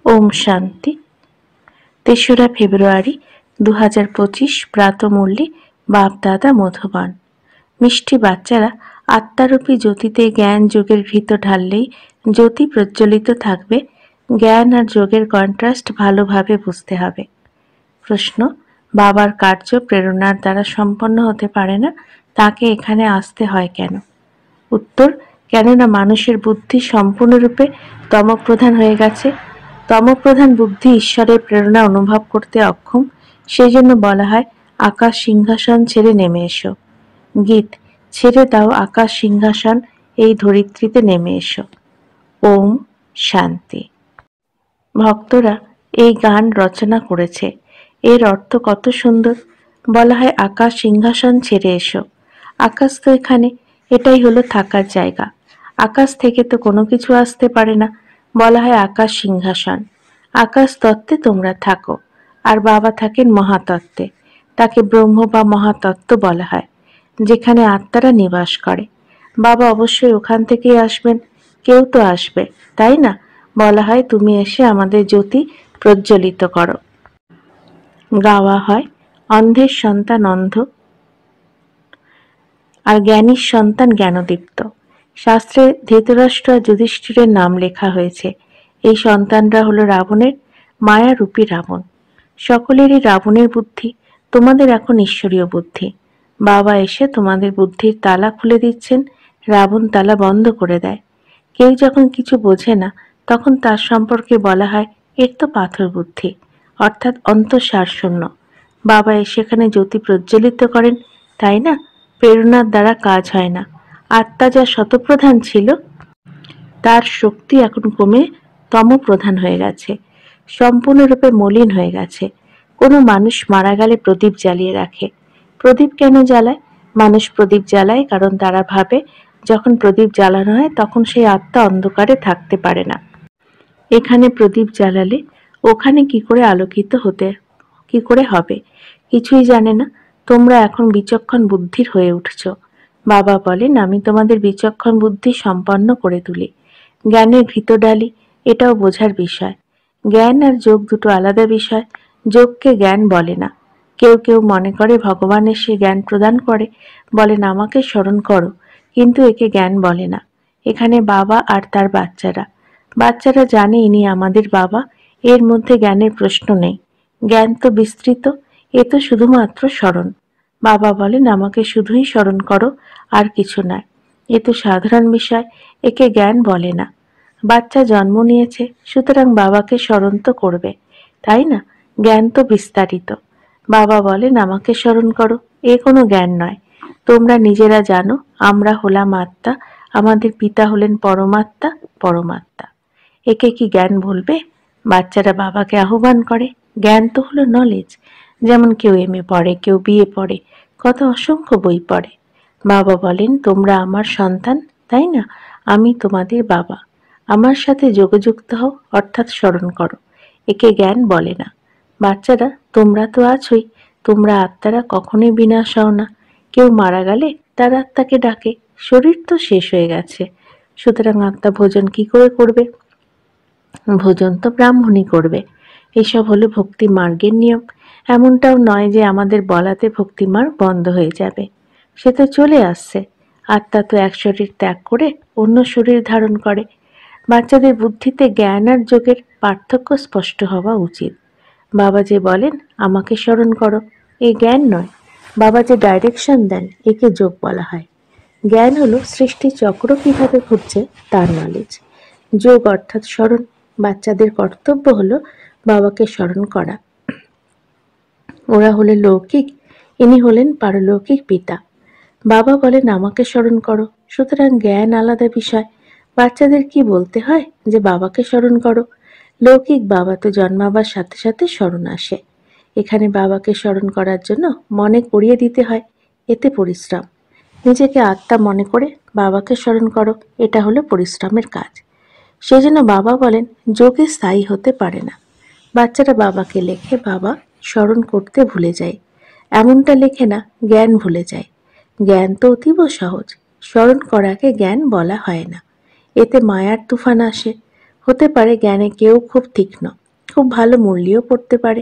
ওম শান্তি। ৩রা ফেব্রুয়ারি ২০২৫ প্রাতমূর্লি বাপ-দাদা মধুবন। মিষ্টি বাচ্চারা, আত্মারূপী জ্যোতিতে জ্ঞান যোগের ঘৃত ঢাললেই জ্যোতি প্রজ্বলিত থাকবে। জ্ঞান আর যোগের কন্ট্রাস্ট ভালোভাবে বুঝতে হবে। প্রশ্ন: বাবার কার্য প্রেরণার দ্বারা সম্পন্ন হতে পারে না, তাকে এখানে আসতে হয় কেন? উত্তর: কেননা মানুষের বুদ্ধি সম্পূর্ণরূপে তমপ্রধান হয়ে গেছে। তমপ্রধান বুদ্ধি ঈশ্বরের প্রেরণা অনুভব করতে অক্ষম। সেই জন্য বলা হয়, আকাশ সিংহাসন ছেড়ে নেমে এসো। গীত: ছেড়ে দাও আকাশ সিংহাসন, এই ধরিত্রীতে নেমে এসো। ওম শান্তি। ভক্তরা এই গান রচনা করেছে। এর অর্থ কত সুন্দর। বলা হয় আকাশ সিংহাসন ছেড়ে এসো। আকাশ তো এখানে, এটাই হলো থাকার জায়গা। আকাশ থেকে তো কোনো কিছু আসতে পারে না। বলা হয় আকাশ সিংহাসন। আকাশ তত্ত্বে তোমরা থাকো, আর বাবা থাকেন মহাতত্ত্বে। তাকে ব্রহ্ম বা মহাতত্ত্ব বলা হয়, যেখানে আত্মারা নিবাস করে। বাবা অবশ্যই ওখান থেকেই আসবেন। কেউ তো আসবে, তাই না? বলা হয় তুমি এসে আমাদের জ্যোতি প্রজ্বলিত করো। গাওয়া হয়, অন্ধের সন্তান অন্ধ আর জ্ঞানীর সন্তান জ্ঞানদীপ্ত। শাস্ত্রে ধৃতরাষ্ট্র আর যুধিষ্ঠিরের নাম লেখা হয়েছে। এই সন্তানরা হলো রাবণের, মায়ারূপী রাবণ। সকলেরই রাবণের বুদ্ধি, তোমাদের এখন ঈশ্বরীয় বুদ্ধি। বাবা এসে তোমাদের বুদ্ধির তালা খুলে দিচ্ছেন, রাবণ তালা বন্ধ করে দেয়। কেউ যখন কিছু বোঝে না, তখন তার সম্পর্কে বলা হয় এর তো পাথর বুদ্ধি, অর্থাৎ অন্তঃসার শূন্য। বাবা সেখানে জ্যোতি প্রজ্বলিত করেন, তাই না? প্রেরণার দ্বারা কাজ হয় না। আত্মা যা শতপ্রধান ছিল, তার শক্তি এখন কমে তমপ্রধান হয়ে গেছে, সম্পূর্ণরূপে মলিন হয়ে গেছে। কোনো মানুষ মারা গেলে প্রদীপ জ্বালিয়ে রাখে। প্রদীপ কেন জ্বালায়? মানুষ প্রদীপ জ্বালায় কারণ তারা ভাবে যখন প্রদীপ জ্বালানো হয় তখন সেই আত্মা অন্ধকারে থাকতে পারে না। এখানে প্রদীপ জ্বালালে ওখানে কি করে আলোকিত কি করে হবে? কিছুই জানে না। তোমরা এখন বিচক্ষণ বুদ্ধির হয়ে উঠছ। বাবা বলেন আমি তোমাদের বিচক্ষণ বুদ্ধি সম্পন্ন করে তুলি, জ্ঞানের ঘৃত ঢালি। এটাও বোঝার বিষয়। জ্ঞান আর যোগ দুটো আলাদা বিষয়। যোগকে জ্ঞান বলে না। কেউ কেউ মনে করে ভগবান এসে জ্ঞান প্রদান করে, বলেন আমাকে স্মরণ করো, কিন্তু একে জ্ঞান বলে না। এখানে বাবা আর তার বাচ্চারা। বাচ্চারা জানে ইনি আমাদের বাবা, এর মধ্যে জ্ঞানের প্রশ্ন নেই। জ্ঞান তো বিস্তৃত, এ তো শুধুমাত্র স্মরণ। বাবা বলেন আমাকে শুধুই স্মরণ করো, আর কিছু নয়। এ তো সাধারণ বিষয়, একে জ্ঞান বলে না। বাচ্চা জন্ম নিয়েছে, সুতরাং বাবাকে স্মরণ তো করবে, তাই না? জ্ঞান তো বিস্তারিত। বাবা বলেন আমাকে স্মরণ করো, এ কোনো জ্ঞান নয়। তোমরা নিজেরা জানো আমরা হলাম আত্মা, আমাদের পিতা হলেন পরমাত্মা, পরমাত্মা। একে কি জ্ঞান বলবে? বাচ্চারা বাবাকে আহ্বান করে। জ্ঞান তো হলো নলেজ। যেমন কেউ এমএ পড়ে, কেউ বিএ পড়ে, কত অসংখ্য বই পড়ে। বাবা বলেন তোমরা আমার সন্তান, তাই না? আমি তোমাদের বাবা। আমার সাথে যোগযুক্ত হও, অর্থাৎ স্মরণ করো। একে জ্ঞান বলে না। বাচ্চারা তোমরা তো আছোই, তোমরা আত্মারা কখনোই বিনাশ হও না। কেউ মারা গেলে তার আত্মাকে ডাকে, শরীর তো শেষ হয়ে গেছে, সুতরাং আত্মা ভোজন কি করে করবে? ভোজন তো ব্রাহ্মণই করবে। এসব হলো ভক্তি মার্গের নিয়ম। এমনটাও নয় যে আমাদের বলাতে ভক্তি মার্গ বন্ধ হয়ে যাবে, সে তো চলে আসছে। আত্মা তো এক শরীর ত্যাগ করে অন্য শরীর ধারণ করে। বাচ্চাদের বুদ্ধিতে জ্ঞান আর যোগের পার্থক্য স্পষ্ট হওয়া উচিত। বাবা যে বলেন আমাকে স্মরণ করো, এ জ্ঞান নয়। বাবা যে ডাইরেকশন দেন, একে যোগ বলা হয়। জ্ঞান হলো সৃষ্টি চক্র কিভাবে ঘুরছে তার নলেজ। যোগ অর্থাৎ স্মরণ। বাচ্চাদের কর্তব্য হলো বাবাকে স্মরণ করা। ওরা হলে লৌকিক, ইনি হলেন পারলৌকিক পিতা। বাবা বলেন আমাকে স্মরণ করো, সুতরাং জ্ঞান আলাদা বিষয়। বাচ্চাদের কি বলতে হয় যে বাবাকে স্মরণ করো? লৌকিক বাবা তো জন্মাবার সাথে সাথে স্মরণ আসে। এখানে বাবাকে স্মরণ করার জন্য মনে করিয়ে দিতে হয়, এতে পরিশ্রম। নিজেকে আত্মা মনে করে বাবাকে স্মরণ করো, এটা হলো পরিশ্রমের কাজ। সেজন্য বাবা বলেন যোগে স্থায়ী হতে পারে না। বাচ্চারা বাবাকে লেখে বাবা, স্মরণ করতে ভুলে যায়। এমনটা লেখে না জ্ঞান ভুলে যায়। জ্ঞান তো অতীব সহজ, স্মরণ করাকে জ্ঞান বলা হয় না। এতে মায়ার তুফান আসে। হতে পারে জ্ঞানে কেউ খুব তীক্ষ্ণ, খুব ভালো মূল্যও পড়তে পারে,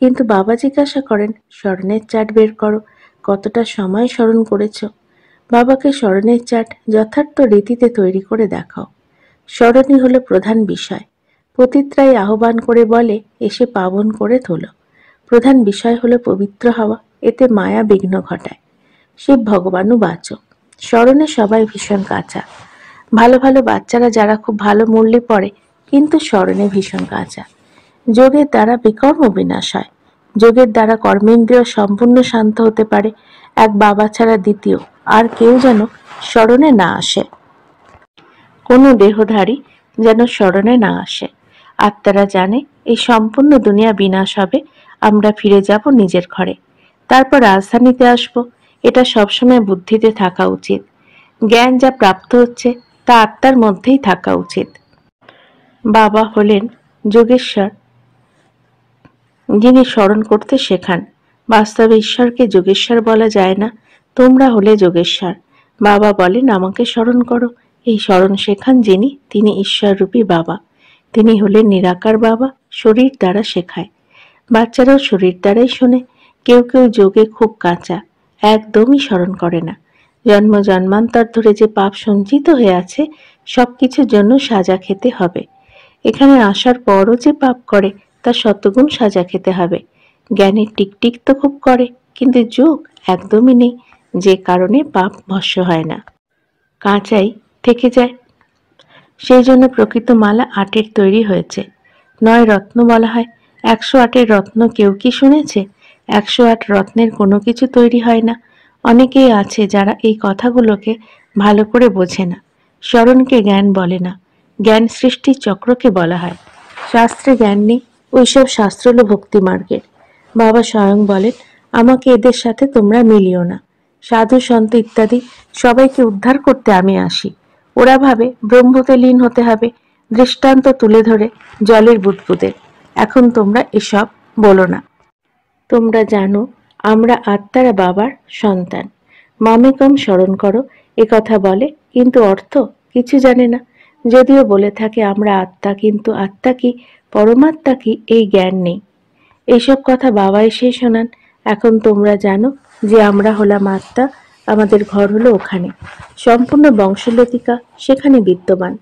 কিন্তু বাবা জিজ্ঞাসা করেন, স্মরণের চার্ট বের করো, কতটা সময় স্মরণ করেছ। বাবাকে স্মরণের চার্ট যথার্থ রীতিতে তৈরি করে দেখাও। স্মরণই হলো প্রধান বিষয়। পতিতরাই আহ্বান করে বলে, এসে পাবন করে তোলো। প্রধান বিষয় হলো পবিত্র হওয়া, এতে মায়া বিঘ্ন ঘটায়। শিব ভগবানও বাঁচো। স্মরণে সবাই ভীষণ কাঁচা। ভালো ভালো বাচ্চারা যারা খুব ভালো মূল্যে পড়ে, কিন্তু স্মরণে ভীষণ কাঁচা। যোগের দ্বারা বিকর্ম বিনাশ হয়। যোগের দ্বারা কর্মেন্দ্রিয় সম্পূর্ণ শান্ত হতে পারে। এক বাবা ছাড়া দ্বিতীয় আর কেউ যেন স্মরণে না আসে। কোনো দেহধারী যেন স্মরণে না আসে। আত্মারা জানে এই সম্পূর্ণ দুনিয়া বিনাশ হবে, আমরা ফিরে যাব নিজের ঘরে, তারপর রাজধানীতে আসব। এটা সবসময় বুদ্ধিতে থাকা উচিত। জ্ঞান যা প্রাপ্ত হচ্ছে তা আত্মার মধ্যেই থাকা উচিত। বাবা হলেন যোগেশ্বর, যিনি স্মরণ করতে শেখান। বাস্তবে ঈশ্বরকে যোগেশ্বর বলা যায় না, তোমরা হলে যোগেশ্বর। বাবা বলেন, আমাকে স্মরণ করো। এই স্মরণ শেখান যিনি, তিনি ঈশ্বররূপী বাবা। তিনি হলেন নিরাকার বাবা, শরীর দ্বারা শেখায়। বাচ্চারাও শরীর দ্বারাই শোনে। কেউ কেউ যোগে খুব কাঁচা, একদমই স্মরণ করে না। জন্ম জন্মান্তর ধরে যে পাপ সঞ্চিত হয়ে আছে, সবকিছুর জন্য সাজা খেতে হবে। এখানে আসার পরও যে পাপ করে, তা শতগুণ সাজা খেতে হবে। জ্ঞানের টিকটিক তো খুব করে, কিন্তু যোগ একদমই নেই, যে কারণে পাপ ভস্য হয় না, কাঁচাই থেকে যায়। সেই জন্য প্রকৃত মালা আটের তৈরি হয়েছে, নয় রত্ন বলা হয়। 108 রত্ন কেউ কি শুনেছে? 108 রত্নের কোনো কিছু তৈরি হয় না। অনেকেই আছে যারা এই কথাগুলোকে ভালো করে বোঝে না। স্মরণকে জ্ঞান বলে না, জ্ঞান সৃষ্টির চক্রকে বলা হয়। শাস্ত্রে জ্ঞান নেই, ওইসব শাস্ত্র হলো ভক্তি মার্গের। বাবা স্বয়ং বলেন, আমাকে এদের সাথে তোমরা মিলিও না। সাধু সন্ত ইত্যাদি সবাইকে উদ্ধার করতে আমি আসি। ওরা ভাবে ব্রহ্মতে লীন হতে হবে, দৃষ্টান্ত তুলে ধরে জলের বুদবুদের। এখন তোমরা এসব বলো না। তোমরা জানো আমরা আত্মারা বাবার সন্তান। মামেকম স্মরণ করো, এ কথা বলে, কিন্তু অর্থ কিছু জানে না। যদিও বলে থাকে আমরা আত্মা, কিন্তু আত্মা কি, পরমাত্মা কি, এই জ্ঞান নেই। এইসব কথা বাবা এসে শোনান। এখন তোমরা জানো যে আমরা হলাম আত্মা, আমাদের ঘর হলো ওখানে। সম্পূর্ণ বংশলতিকা সেখানে বিদ্যমান।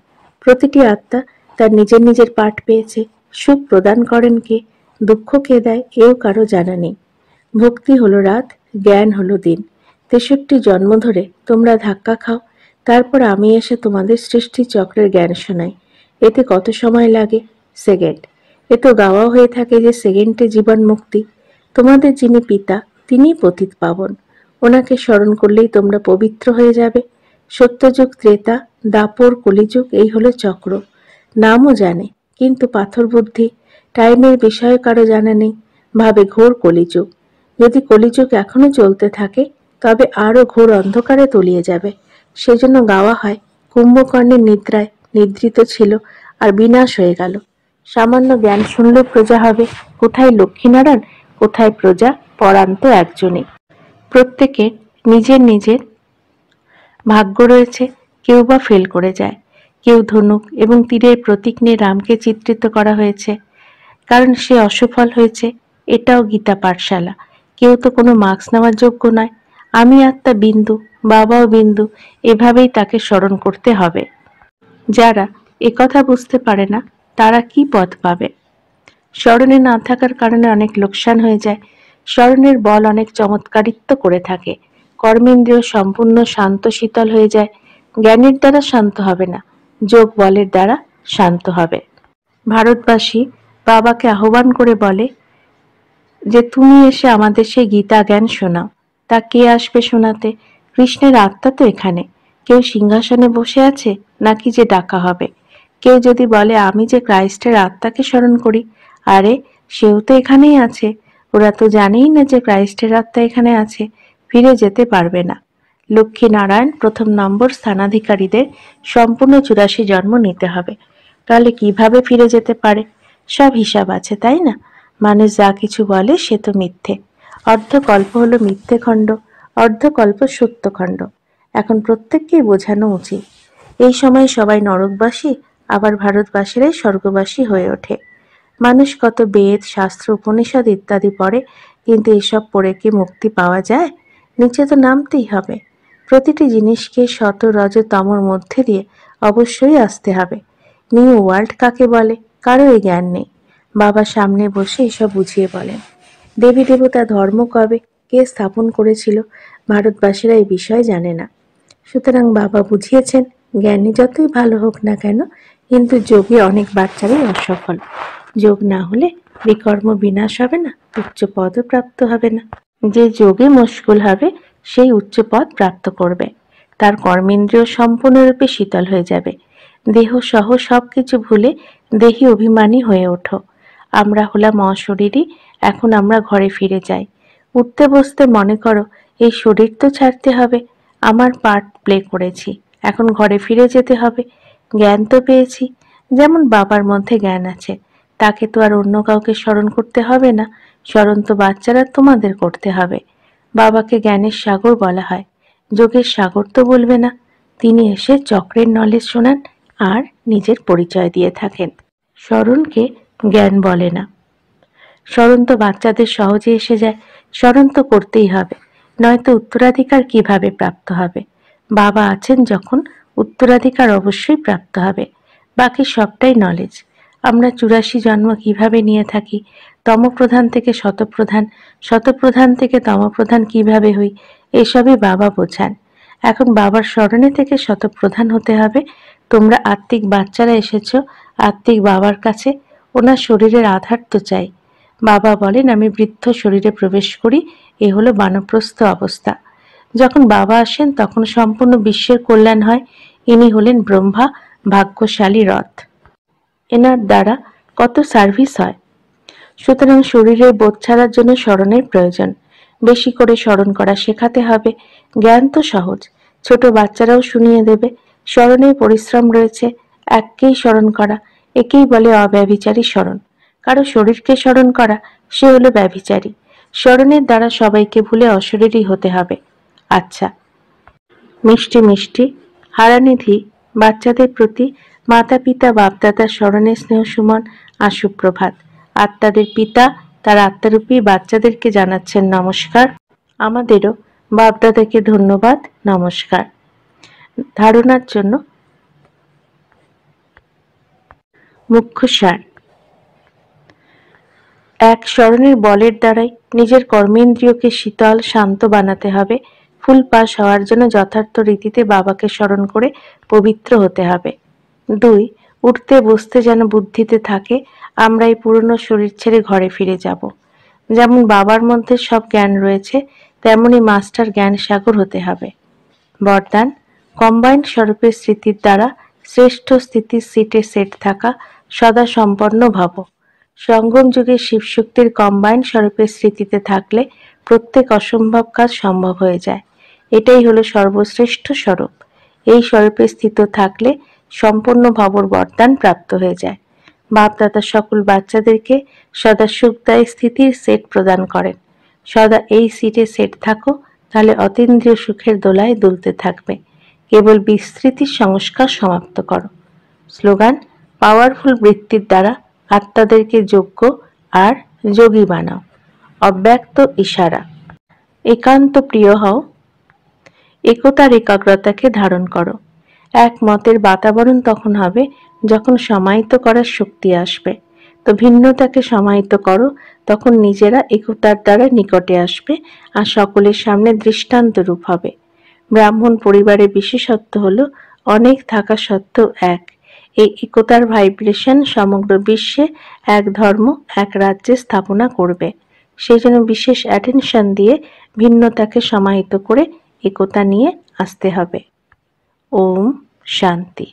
প্রতিটি আত্মা তার নিজের নিজের পাঠ পেয়েছে। সুখ প্রদান করেন কে, দুঃখ কে দেয়, এও কারো জানা নেই। ভক্তি হলো রাত, জ্ঞান হলো দিন। 63 জন্ম ধরে তোমরা ধাক্কা খাও, তারপর আমি এসে তোমাদের সৃষ্টি চক্রের জ্ঞান শোনাই। এতে কত সময় লাগে? সেকেন্ড। এ তো গাওয়া হয়ে থাকে যে সেকেন্ডে জীবন মুক্তি। তোমাদের যিনি পিতা, তিনিই পতিত পাবন। ওনাকে স্মরণ করলেই তোমরা পবিত্র হয়ে যাবে। সত্যযুগ, ত্রেতা, দাপর, কলিযুগ, এই হলো চক্র। নামও জানে, কিন্তু পাথর বুদ্ধি, টাইমের বিষয়ে কারো জানা নেই, ভাবে ঘোর কলিযুগ। যদি কলিযুগ এখনো চলতে থাকে, তবে আরো ঘোর অন্ধকারে তলিয়ে যাবে। সেজন্য গাওয়া হয়, কুম্ভকর্ণের নিদ্রায় নিদ্রিত ছিল আর বিনাশ হয়ে গেল। সামান্য জ্ঞান শুনলে প্রজা হবে, কোথায় লক্ষ্মীনারায়ণ, কোথায় প্রজা, পরাণ তো একজনই। প্রত্যেকের নিজের নিজের ভাগ্য রয়েছে, কেউ বা ফেল করে যায়। কেউ ধনুক এবং তীরের প্রতীক নিয়ে রামকে চিত্রিত করা হয়েছে, কারণ সে অসফল হয়েছে। এটাও গীতা পাঠশালা। কেউ তো কোনো মার্কস নেওয়ার যোগ্য নয়। আমি আত্মা বিন্দু, বাবাও বিন্দু, এভাবেই তাকে স্মরণ করতে হবে। যারা একথা বুঝতে পারে না, তারা কি পথ পাবে? স্মরণে না থাকার কারণে অনেক লোকসান হয়ে যায়। স্মরণের বল অনেক চমৎকারিত্ব করে থাকে। কর্মেন্দ্রিয় সম্পূর্ণ শান্ত শীতল হয়ে যায়। জ্ঞানের দ্বারা শান্ত হবে না, যোগ বলের দ্বারা শান্ত হবে। ভারতবাসী বাবাকে আহ্বান করে বলে যে তুমি এসে আমাদের সেই গীতা জ্ঞান শোনাও। তা কে আসবে শোনাতে? কৃষ্ণের আত্মা তো এখানে। কেউ সিংহাসনে বসে আছে, নাকি যে ডাকা হবে? কেউ যদি বলে আমি যে ক্রাইস্টের আত্মাকে স্মরণ করি, আরে সেও তো এখানেই আছে। ওরা তো জানেই না যে ক্রাইস্টের আত্মা এখানে আছে, ফিরে যেতে পারবে না। লক্ষ্মীনারায়ণ প্রথম নম্বর স্থানাধিকারীদের সম্পূর্ণ 84 জন্ম নিতে হবে, তাহলে কিভাবে ফিরে যেতে পারে? সব হিসাব আছে, তাই না? মানুষ যা কিছু বলে সে তো মিথ্যে। অর্ধকল্প হলো মিথ্যে খণ্ড, অর্ধকল্প সত্য খণ্ড। এখন প্রত্যেককেই বোঝানো উচিত। এই সময় সবাই নরকবাসী আবার ভারতবাসীরাই স্বর্গবাসী হয়ে ওঠে। মানুষ কত বেদ, শাস্ত্র, উপনিষদ ইত্যাদি পড়ে, কিন্তু এসব পড়ে কি মুক্তি পাওয়া যায়? নিচে তো নামতেই হবে। প্রতিটি জিনিসকে শত রজ তমর মধ্যে দিয়ে অবশ্যই আসতে হবে। নিউ ওয়ার্ল্ড কাকে বলে কারো এই জ্ঞান নেই। বাবা সামনে বসে এসব বুঝিয়ে বলেন। দেবী দেবতা ধর্ম কবে কে স্থাপন করেছিল ভারতবাসীরা এই বিষয় জানে না। সুতরাং বাবা বুঝিয়েছেন, জ্ঞানী যতই ভালো হোক না কেন, কিন্তু যোগে অনেক বাচ্চারাই অসফল। যোগ না হলে বিকর্ম বিনাশ হবে না, উচ্চ পদও প্রাপ্ত হবে না। যে যোগে মশগুল হবে সেই উচ্চ পদ প্রাপ্ত করবে। তার কর্মেন্দ্রিয় সম্পূর্ণরূপে শীতল হয়ে যাবে। দেহ সহ সবকিছু ভুলে দেহি অভিমানী হয়ে ওঠো। আমরা হলাম অশরীরী, এখন আমরা ঘরে ফিরে যাই। উঠতে বসতে মনে করো এই শরীর তো ছাড়তে হবে, আমার পার্ট প্লে করেছি, এখন ঘরে ফিরে যেতে হবে। জ্ঞান তো পেয়েছি, যেমন বাবার মধ্যে জ্ঞান আছে, তাকে তো আর অন্য কাউকে স্মরণ করতে হবে না, স্মরণ তো বাচ্চারা তোমাদের করতে হবে। বাবাকে জ্ঞানের সাগর বলা হয়, যোগের সাগর তো বলবে না। তিনি এসে চক্রের নলেজ শোনান আর নিজের পরিচয় দিয়ে থাকেন। স্মরণকে জ্ঞান বলে না। স্মরণ তো বাচ্চাদের সহজে এসে যায়, স্মরণ তো করতেই হবে, নয়তো উত্তরাধিকার কিভাবে প্রাপ্ত হবে? বাবা আছেন যখন, উত্তরাধিকার অবশ্যই প্রাপ্ত হবে। বাকি সবটাই নলেজ। আমরা 84 জন্ম কিভাবে নিয়ে থাকি, তমপ্রধান থেকে শতপ্রধান, শতপ্রধান থেকে তমপ্রধান কিভাবে হই, এসবই বাবা বোঝান। এখন বাবার স্মরণে থেকে শতপ্রধান হতে হবে। তোমরা আত্মিক বাচ্চারা এসেছো আত্মিক বাবার কাছে, ওনার শরীরের আধার তো চাই। বাবা বলেন, আমি বৃদ্ধ শরীরে প্রবেশ করি, এ হলো বানপ্রস্থ অবস্থা। যখন বাবা আসেন তখন সম্পূর্ণ বিশ্বের কল্যাণ হয়। ইনি হলেন ব্রহ্মা, ভাগ্যশালী রথ। এনার দ্বারা কত সার্ভিস হয়। সুতরাং শরীরের বোধ ছাড়ার জন্য স্মরণের প্রয়োজন। বেশি করে স্মরণ করা শেখাতে হবে। জ্ঞান তো সহজ, ছোট বাচ্চারাও শুনিয়ে দেবে। স্মরণের পরিশ্রম রয়েছে। এককেই স্মরণ করা, একেই বলে অব্যভিচারী স্মরণ। কারো শরীরকে স্মরণ করা, সে হলো ব্যভিচারী। স্মরণের দ্বারা সবাইকে ভুলে অশরীরী হতে হবে। আচ্ছা, মিষ্টি মিষ্টি হারানিধি বাচ্চাদের প্রতি মাতা পিতা বাপদাদার স্মরণে স্নেহ সুমন আশুপ্রভাত। আত্মাদের পিতা তার আত্মারূপী বাচ্চাদেরকে জানাচ্ছেন নমস্কার। আমাদেরও বাপদাদাকে ধন্যবাদ, নমস্কার। ধারণার জন্য মুখ্য সার। এক, স্মরণের বলের দ্বারাই নিজের কর্মেন্দ্রিয়কে শীতল শান্ত বানাতে হবে। ফুল পাস হওয়ার জন্য যথার্থ রীতিতে বাবাকে স্মরণ করে পবিত্র হতে হবে। 2, উঠতে বসতে যেন বুদ্ধিতে থাকে আমরা এই পুরনো শরীর ছেড়ে ঘরে ফিরে যাব। যেমন বাবার মধ্যে সব জ্ঞান রয়েছে, তেমনি মাস্টার জ্ঞান সাগর হতে হবে। বরদান, কম্বাইন্ড স্বরূপের স্মৃতির দ্বারা শ্রেষ্ঠ স্থিতির সিটে সেট থাকা সদা সম্পন্ন ভব। সঙ্গম যুগের শিবশক্তির কম্বাইন্ড স্বরূপের স্মৃতিতে থাকলে প্রত্যেক অসম্ভব কাজ সম্ভব হয়ে যায়। এটাই হলো সর্বশ্রেষ্ঠ স্বরূপ। এই স্বরূপে স্থিত থাকলে সম্পূর্ণ ভবর বরদান প্রাপ্ত হয়ে যায়। বাপদাদা সকল বাচ্চাদেরকে সদা সুখদায়ী স্থিতির সেট প্রদান করেন। সদা এই সিটে সেট থাকো, তাহলে অতীন্দ্রিয় সুখের দোলায় দুলতে থাকবে। কেবল বিস্তৃতির সংস্কার সমাপ্ত করো। স্লোগান, পাওয়ারফুল বৃত্তির দ্বারা আত্মাদেরকে যোগ্য আর যোগী বানাও। অব্যক্ত ইশারা, একান্ত প্রিয় হও, একতার একাগ্রতাকে ধারণ করো। এক মতের বাতাবরণ তখন হবে যখন সমাহিত করার শক্তি আসবে। তো ভিন্নতাকে সমাহিত করো, তখন নিজেরা একতার দ্বারা নিকটে আসবে আর সকলের সামনে দৃষ্টান্ত রূপ হবে। ব্রাহ্মণ পরিবারের বিশেষত্ব হলো অনেক থাকা সত্ত্বেও এক। এই একতার ভাইব্রেশন সমগ্র বিশ্বে এক ধর্ম এক রাজ্যে স্থাপনা করবে। সেই জন্য বিশেষ অ্যাটেনশন দিয়ে ভিন্নতাকে সমাহিত করে একতা নিয়ে আসতে হবে। ওম শান্তি।